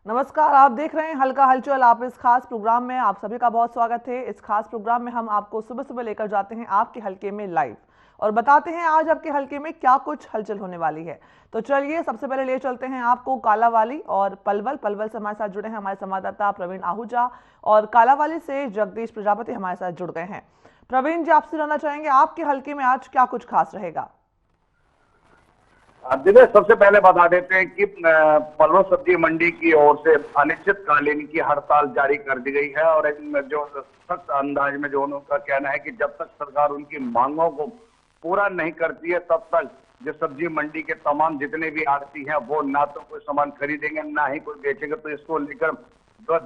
नमस्कार, आप देख रहे हैं हल्का हलचल। आप इस खास प्रोग्राम में आप सभी का बहुत स्वागत है। इस खास प्रोग्राम में हम आपको सुबह सुबह लेकर जाते हैं आपके हलके में लाइव और बताते हैं आज आपके हलके में क्या कुछ हलचल होने वाली है। तो चलिए सबसे पहले ले चलते हैं आपको कालावाली और पलवल। पलवल से हमारे साथ जुड़े हैं हमारे संवाददाता प्रवीण आहूजा और कालावाली से जगदीश प्रजापति हमारे साथ जुड़ गए हैं। प्रवीण जी, आपसे जानना चाहेंगे आपके हलके में आज क्या कुछ खास रहेगा। दिनेश, सबसे पहले बता देते हैं कि पलवल सब्जी मंडी की ओर से अनिश्चितकालीन की हड़ताल जारी कर दी गई है और जो सख्त अंदाज में जो उनका कहना है कि जब तक सरकार उनकी मांगों को पूरा नहीं करती है तब तक जो सब्जी मंडी के तमाम जितने भी आड़ती हैं वो ना तो कोई सामान खरीदेंगे ना ही कोई बेचेंगे। तो इसको लेकर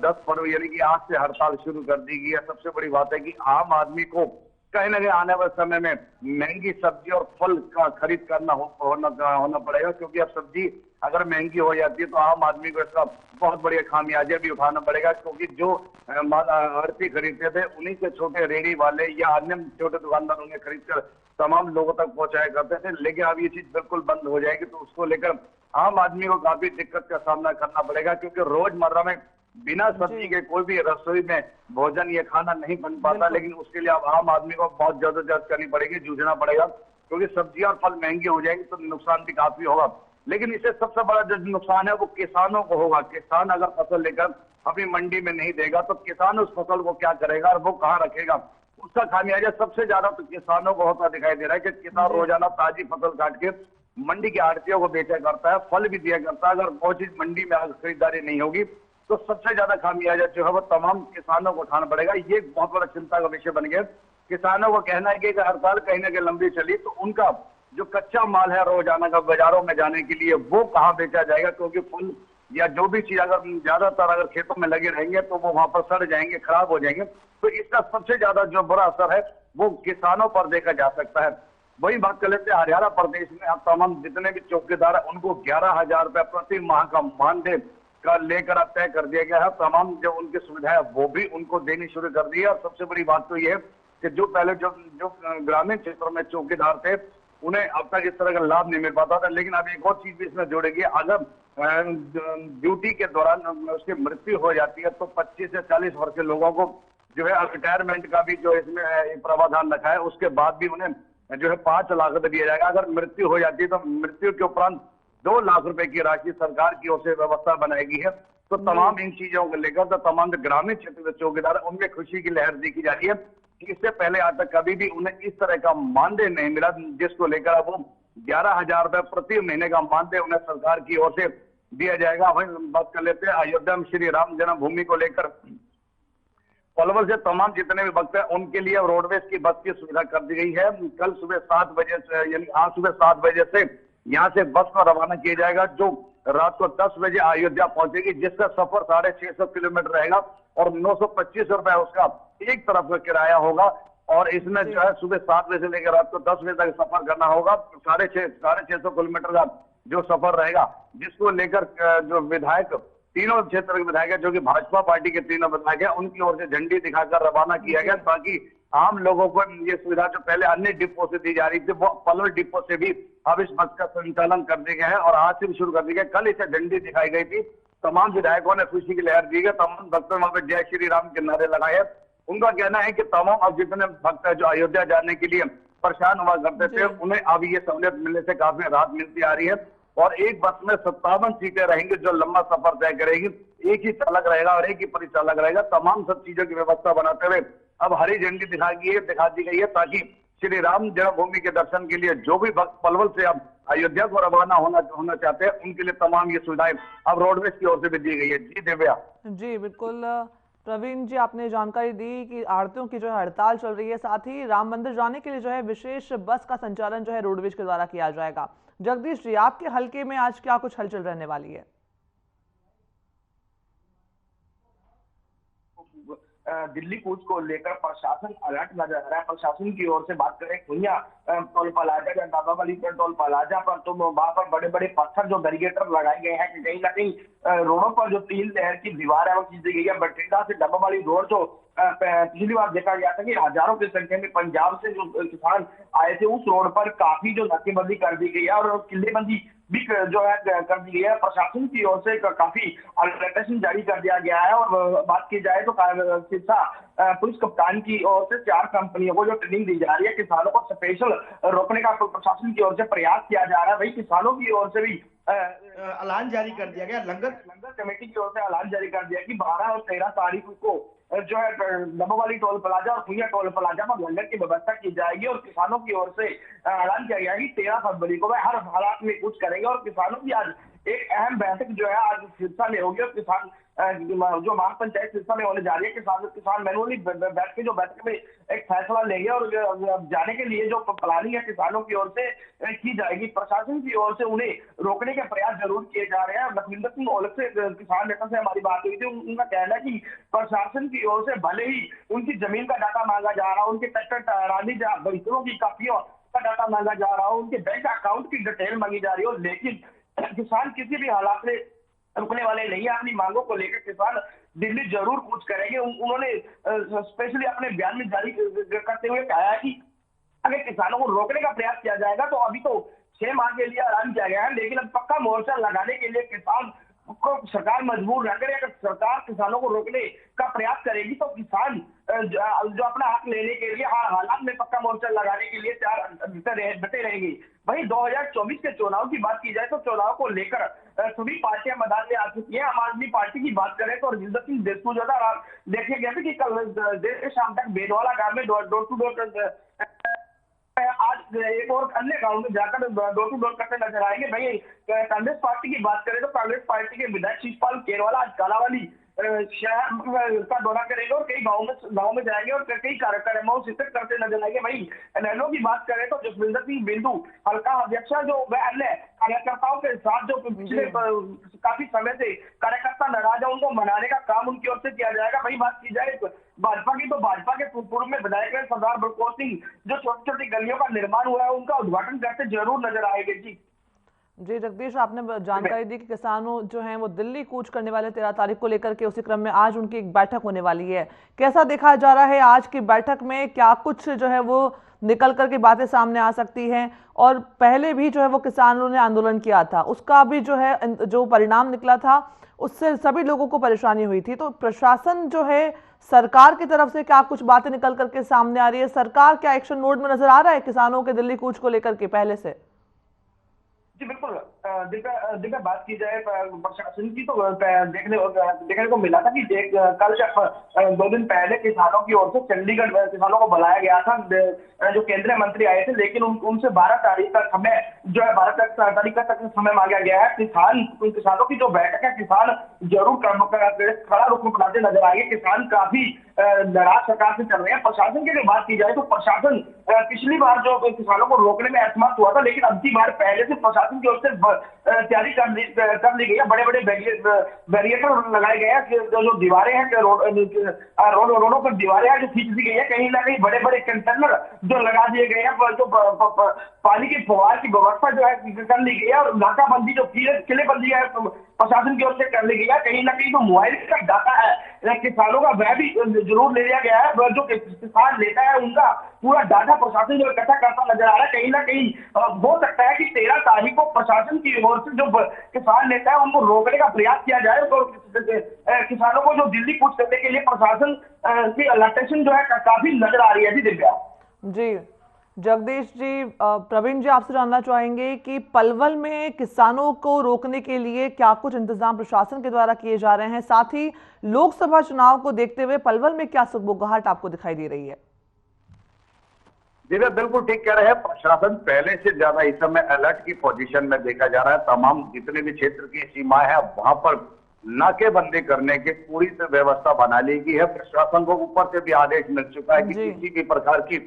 10 फरवरी यानी कि आज से हड़ताल शुरू कर दी गई है। सबसे बड़ी बात है कि आम आदमी को कहीं ना कहीं आने वाले समय में महंगी सब्जी और फल का खरीद करना होना पड़ेगा, क्योंकि अब सब्जी अगर महंगी हो जाती है तो आम आदमी को इसका बहुत बढ़िया खामियाजा भी उठाना पड़ेगा, क्योंकि जो आड़ती खरीदते थे उन्हीं के छोटे रेहड़ी वाले या अन्य छोटे दुकानदार उन्हें खरीद कर तमाम लोगों तक पहुंचाया करते थे। लेकिन अब ये चीज बिल्कुल बंद हो जाएगी, तो उसको लेकर आम आदमी को काफी दिक्कत का सामना करना पड़ेगा, क्योंकि रोजमर्रा में बिना सब्जी के कोई भी रसोई में भोजन या खाना नहीं बन पाता। लेकिन उसके लिए अब आम आदमी को बहुत जद्दोजहद करनी पड़ेगी, जूझना पड़ेगा, क्योंकि सब्जियां और फल महंगी हो जाएंगी तो नुकसान भी काफी होगा। लेकिन इससे सबसे बड़ा जो नुकसान है वो किसानों को होगा। किसान अगर फसल लेकर अपनी मंडी में नहीं देगा तो किसान उस फसल को क्या करेगा और वो कहाँ रखेगा, उसका खामियाजा सबसे ज्यादा तो किसानों को होता दिखाई दे रहा है कि किसान रोजाना ताजी फसल काट के मंडी के आड़तियों को बेचा करता है, फल भी दिया करता है। अगर वो चीज मंडी में अगर खरीदारी नहीं होगी तो सबसे ज्यादा खामियाजा जो है वो तमाम किसानों को उठाना पड़ेगा। ये एक बहुत बड़ा चिंता का विषय बन गया। किसानों को कहना है कि अगर हड़ताल कहीं ना कहीं लंबी चली तो उनका जो कच्चा माल है रोजाना का बाजारों में जाने के लिए वो कहाँ बेचा जाएगा, क्योंकि फल या जो भी चीज अगर ज्यादातर अगर खेतों में लगे रहेंगे तो वो वहां पर सड़ जाएंगे, खराब हो जाएंगे। तो इसका सबसे ज्यादा जो बुरा असर है वो किसानों पर देखा जा सकता है। वही बात कर लेते हैं हरियाणा प्रदेश में अब तमाम जितने भी चौकीदार है उनको 11,000 रुपए प्रति माह का मानदेय का लेकर अब तय कर दिया गया है। तमाम जो उनकी सुविधा है वो भी उनको देनी शुरू कर दी है। और सबसे बड़ी बात तो ये है कि जो पहले जो जो ग्रामीण क्षेत्रों में चौकीदार थे उन्हें अब तक इस तरह का लाभ नहीं मिल पाता था। लेकिन अब एक और चीज भी इसमें जोड़ेगी, अगर ड्यूटी के दौरान उसकी मृत्यु हो जाती है तो 25 से 40 वर्ष के लोगों को जो है रिटायरमेंट का भी जो इसमें प्रावधान रखा है, उसके बाद भी उन्हें जो है 5 लाख रुपए दिया जाएगा। अगर मृत्यु हो जाती है तो मृत्यु के उपरांत 2 लाख रुपए की राशि सरकार की ओर से व्यवस्था बनाएगी है। तो तमाम इन चीजों को लेकर तो तमाम ग्रामीण क्षेत्र के चौकीदार उनमें खुशी की लहर देखी जा रही है कि इससे पहले आज तक कभी भी उन्हें इस तरह का मानदेय नहीं मिला, जिसको लेकर अब वो 11,000 रुपए प्रति महीने का मानदेय उन्हें सरकार की ओर से दिया जाएगा। वहीं बात कर लेते हैं अयोध्या में श्री राम जन्मभूमि को लेकर पलवल से तमाम जितने भी भक्त हैं उनके लिए रोडवेज की बस की सुविधा कर दी गई है। कल सुबह 7 बजे से यानी आज सुबह 7 बजे से यहाँ से बस को रवाना किया जाएगा, जो रात को 10 बजे अयोध्या पहुंचेगी, जिसका सफर 650 किलोमीटर रहेगा और 925 रुपए उसका एक तरफ का किराया होगा। और इसमें जो है सुबह 7 बजे से लेकर रात को 10 बजे तक सफर करना होगा। 650 किलोमीटर का जो सफर रहेगा, जिसको लेकर जो विधायक तीनों क्षेत्र के विधायक है, जो कि भाजपा पार्टी के तीनों विधायक है, उनकी ओर से झंडी दिखाकर रवाना किया गया, ताकि आम लोगों को ये सुविधा जो पहले अन्य डिपो से दी जा रही थी वो पलवल डिपो से भी अब इस बस का संचालन कर दिया गया है और आज से भी शुरू कर दिया गया। कल इसे झंडी दिखाई गई थी, तमाम विधायकों ने खुशी की लहर दी है, तमाम भक्तों वहां पर जय श्री राम के नारे लगाए हैं। उनका कहना है कि तमाम अब जितने भक्त है जो अयोध्या जाने के लिए परेशान हुआ करते थे उन्हें अब ये सहूलियत मिलने से काफी राहत मिलती आ रही है। और एक बस में 57 सीटें रहेंगी जो लंबा सफर तय करेगी। एक ही चालक रहेगा और एक ही परिचालक रहेगा। तमाम सब चीजों की व्यवस्था बनाते हुए अब हरी झंडी दिखा दी गई है, ताकि श्री राम जन्मभूमि के दर्शन के लिए जो भी भक्त पलवल से अब अयोध्या को रवाना होना चाहते हैं उनके लिए तमाम ये सुविधाएं अब रोडवेज की ओर से भी दी गई है। जी दिव्या। जी बिल्कुल प्रवीण जी, आपने जानकारी दी कि आड़तियों की जो है हड़ताल चल रही है, साथ ही राम मंदिर जाने के लिए जो है विशेष बस का संचालन जो है रोडवेज के द्वारा किया जाएगा। जगदीश जी, आपके हलके में आज क्या कुछ हलचल रहने वाली है। दिल्ली कूच को लेकर प्रशासन अलर्ट नजर आ रहा है। प्रशासन की ओर से बात करें भुइया टोल प्लाजा या दादावाली टोल प्लाजा पर, तो वहां पर बड़े बड़े पत्थर जो बैरिकेटर लगाए गए हैं कि कहीं ना कहीं रोडों पर जो 3 लेयर की दीवार है वो खींच दी गई है। बठिंडा से डब्बावाली रोड जो पिछली बार देखा गया था कि हजारों की संख्या में पंजाब से जो किसान आए थे, उस रोड पर काफी जो नाकेबंदी कर दी गई है और किलेबंदी भी जो है कर दी गई है। प्रशासन की ओर से काफी अलर्टेशन जारी कर दिया गया है। और बात की जाए तो सिरसा पुलिस कप्तान की ओर से 4 कंपनियों को जो ट्रेनिंग दी जा रही है, किसानों को स्पेशल रोकने का प्रशासन की ओर से प्रयास किया जा रहा है। वही किसानों की ओर से भी ऐलान जारी कर दिया गया, लंगर कमेटी की ओर से ऐलान जारी कर दिया कि 12 और 13 तारीख को जो है डबोवाली टोल प्लाजा और खुइया टोल प्लाजा पर लंगर की व्यवस्था की जाएगी। और किसानों की ओर से ऐलान किया गया कि 13 फरवरी को वह हर हालात में कुछ करेंगे। और किसानों की आज एक अहम बैठक जो है आज सिरसा में होगी। और किसान जो महापंचायत सिरसा में होने जा रही है, किसान मैनुअली बैठ के जो बैठक में एक फैसला लेंगे। और जाने के लिए जो प्लानिंग है किसानों की ओर से की जाएगी। प्रशासन की ओर से उन्हें रोकने के प्रयास जरूर किए जा रहे हैं। लखविंदर सिंह औलख से किसान नेता से हमारी बात हुई थी, उनका कहना है कि प्रशासन की ओर से भले ही उनकी जमीन का डाटा मांगा जा रहा हो, उनके ट्रैक्टर की कापियों का डाटा मांगा जा रहा हो, उनके बैंक अकाउंट की डिटेल मांगी जा रही हो, लेकिन किसान किसी भी हालात में रुकने वाले नहीं है। अपनी मांगों को लेकर किसान दिल्ली जरूर कूच करेंगे। उन्होंने स्पेशली अपने बयान में जारी करते हुए कहा है कि अगर किसानों को रोकने का प्रयास किया जाएगा तो अभी तो 6 माह के लिए ऐलान किया गया है, लेकिन अब पक्का मोर्चा लगाने के लिए किसान को सरकार मजबूर न करे। अगर सरकार किसानों को रोकने का प्रयास करेगी तो किसान जो अपना हक लेने के लिए हर हालात में पक्का मोर्चा लगाने के लिए तैयार डटे रहेंगे। वहीं 2024 के चुनाव की बात की जाए तो चुनाव को लेकर सभी पार्टियां मैदान में आ चुकी है। आम आदमी पार्टी की बात करें तो रजिंदर सिंह देशमुख देखे गए थे कि कल देर शाम तक बेनवाला गांव में डोर टू डोर आज एक और अन्य गांव में जाकर डोर टू डोर करते नजर आएंगे। भाई कांग्रेस पार्टी की बात करें तो कांग्रेस पार्टी के विधायक शिवपाल केरवाला आज कालावाली शहर का दौरा करेंगे और कई गाँव में जाएंगे और कई कार्यक्रमों से शिरकत करते नजर आएंगे। वही इनेलो की बात करें तो जसविंदर सिंह बिंदु हल्का अध्यक्ष जो वह अन्य कार्यकर्ताओं के साथ जो पिछले काफी समय से कार्यकर्ता नाराज है उनको मनाने का काम उनकी ओर से किया जाएगा। वही बात की जाए भाजपा की तो भाजपा के पूर्व में विधायक सरदार बलकौर सिंह जो छोटी छोटी गलियों का निर्माण हुआ है उनका उद्घाटन करते जरूर नजर आएंगे। जी जगदीश, आपने जानकारी दी कि किसानों जो हैं वो दिल्ली कूच करने वाले 13 तारीख को लेकर के, उसी क्रम में आज उनकी एक बैठक होने वाली है। कैसा देखा जा रहा है आज की बैठक में, क्या कुछ जो है वो निकल करके बातें सामने आ सकती हैं? और पहले भी जो है वो किसानों ने आंदोलन किया था, उसका भी जो है जो परिणाम निकला था उससे सभी लोगों को परेशानी हुई थी। तो प्रशासन जो है सरकार की तरफ से क्या कुछ बातें निकल करके सामने आ रही है? सरकार क्या एक्शन मोड में नजर आ रहा है किसानों के दिल्ली कूच को लेकर के पहले से? जी बिल्कुल, दिव्या बात की जाए प्रशासन की तो देखने को मिला था कि कल जब 2 दिन पहले किसानों की ओर से चंडीगढ़ किसानों को बुलाया गया था, जो केंद्रीय मंत्री आए थे, लेकिन उनसे 12 तारीख का समय जो है 12 तारीख तक समय मांगा गया है। किसानों की जो बैठक है किसान जरूर खड़ा रुख अपनाते नजर आएंगे। किसान काफी नाराज सरकार से चल रहे हैं। प्रशासन की बात की जाए तो प्रशासन पिछली बार जो किसानों को रोकने में असमर्थ हुआ था, लेकिन अब की बार पहले से प्रशासन की ओर से तैयारी कर ली गई है। बड़े बड़े बैरिकेड लगाए गए हैं, जो दीवारें हैं रोडों पर दीवारें हैं जो खींच दी गई है। कहीं ना कहीं बड़े बड़े कंटेनर जो लगा दिए गए हैं, जो पानी की फुहार की व्यवस्था जो है कर ली गई है। और नाकाबंदी जो किलेबंदी है प्रशासन की ओर से कर ली गई है। कहीं ना कहीं जो मोबाइल का डाटा है किसानों का वह भी जरूर ले लिया गया है। जो किसान लेता है उनका पूरा डाटा प्रशासन जो इकट्ठा करता नजर आ रहा है। कहीं ना कहीं हो सकता है कि 13 तारीख को प्रशासन की ओर से जो किसान नेता है उनको रोकने का प्रयास किया जाए। तो किसानों को जो दिल्ली कूच करने के लिए प्रशासन की अलर्टेशन जो है काफी नजर आ रही है। जी दिव्या। जी जगदीश जी, प्रवीण जी आपसे जानना चाहेंगे कि पलवल में किसानों को रोकने के लिए क्या कुछ इंतजाम प्रशासन के द्वारा किए जा रहे हैं? साथ ही लोकसभा चुनाव को देखते हुए पलवल में क्या सुगबुगाहट आपको दिखाई दे रही है? जी बिल्कुल ठीक कह रहे हैं। प्रशासन पहले से ज्यादा इस समय अलर्ट की पोजीशन में देखा जा रहा है। तमाम जितने भी क्षेत्र की सीमाएं हैं वहां पर नाकेबंदी करने की पूरी व्यवस्था बना ली गई है। प्रशासन को ऊपर से भी आदेश मिल चुका है कि किसी भी प्रकार की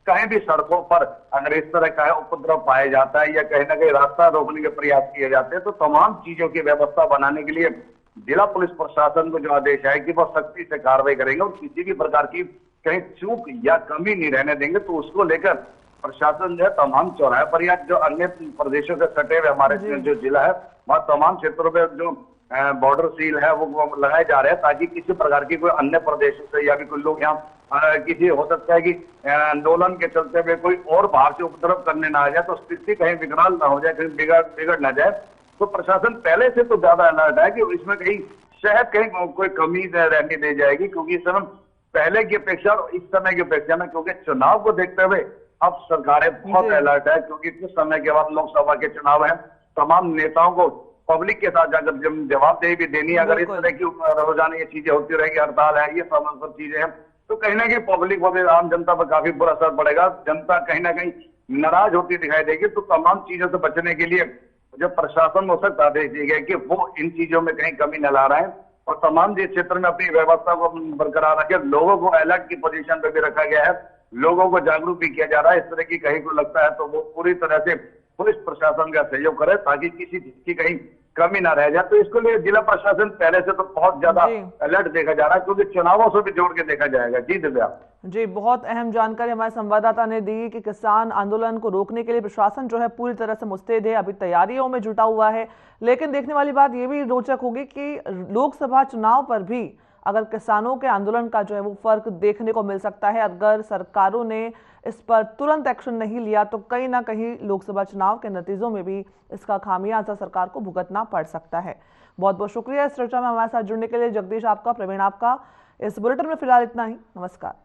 कहीं भी सड़कों पर अगर इस तरह का उपद्रव पाया जाता है या कहीं ना कहीं रास्ता रोकने के प्रयास किए जाते हैं तो तमाम चीजों की व्यवस्था बनाने के लिए जिला पुलिस प्रशासन को जो आदेश है कि वह सख्ती से कार्रवाई करेंगे और किसी भी प्रकार की कहीं चूक या कमी नहीं रहने देंगे। तो उसको लेकर प्रशासन जो है तमाम चौराहे पर या जो अन्य प्रदेशों से सटे हुए हमारे जो जिला है वहाँ तमाम क्षेत्रों में जो बॉर्डर सील है वो लगाए जा रहे हैं ताकि किसी प्रकार की कोई अन्य प्रदेशों से या भी कोई लोग यहाँ किसी हो सकता है कि आंदोलन के चलते हुए कोई और बाहर से उपद्रव करने ना आ जाए, तो स्थिति कहीं विकराल ना हो जाए, कहीं बिगड़ ना जाए। तो प्रशासन पहले से तो ज्यादा अलर्ट है कि इसमें कहीं शायद कहीं कोई कमी रहने दे जाएगी, क्योंकि इस समय पहले की अपेक्षा और इस समय की अपेक्षा में, क्योंकि चुनाव को देखते हुए अब सरकारें बहुत अलर्ट है, क्योंकि कुछ समय के बाद लोकसभा के चुनाव है। तमाम नेताओं को पब्लिक के साथ जाकर जवाबदेही भी देनी है। अगर इस तरह की रोजाना ये चीजें होती रहेगी, हड़ताल है, ये सब चीजें हैं, तो कहीं ना कहीं पब्लिक पर, आम जनता पर काफी बुरा असर पड़ेगा। जनता कहीं ना कहीं नाराज होती दिखाई देगी। तो तमाम चीजों से बचने के लिए जो प्रशासन को सख्त आदेश दिए गए कि वो इन चीजों में कहीं कमी न ला रहा है और तमाम जिस क्षेत्र में अपनी व्यवस्था को बरकरार रखे। लोगों को अलर्ट की पोजीशन पे भी रखा गया है, लोगों को जागरूक भी किया जा रहा है। इस तरह की कहीं को लगता है तो वो पूरी तरह से पुलिस प्रशासन का सहयोग करे, ताकि किसी चीज की कहीं कमी ना रह जाए। तो इसके लिए जिला प्रशासन पहले से तो बहुत ज्यादा अलर्ट देखा जा रहा है, क्योंकि चुनावों से भी जोड़ के देखा जाएगा। जी दिव्या जी, बहुत अहम जानकारी हमारे संवाददाता ने दी कि किसान आंदोलन को रोकने के लिए प्रशासन जो है पूरी तरह से मुस्तैद है, अभी तैयारियों में जुटा हुआ है। लेकिन देखने वाली बात ये भी रोचक होगी कि लोकसभा चुनाव पर भी अगर किसानों के आंदोलन का जो है वो फर्क देखने को मिल सकता है। अगर सरकारों ने इस पर तुरंत एक्शन नहीं लिया तो कहीं ना कहीं लोकसभा चुनाव के नतीजों में भी इसका खामियाजा सरकार को भुगतना पड़ सकता है। बहुत बहुत शुक्रिया इस चर्चा में हमारे साथ जुड़ने के लिए जगदीश आपका, प्रवीण आपका। इस बुलेटिन में फिलहाल इतना ही। नमस्कार।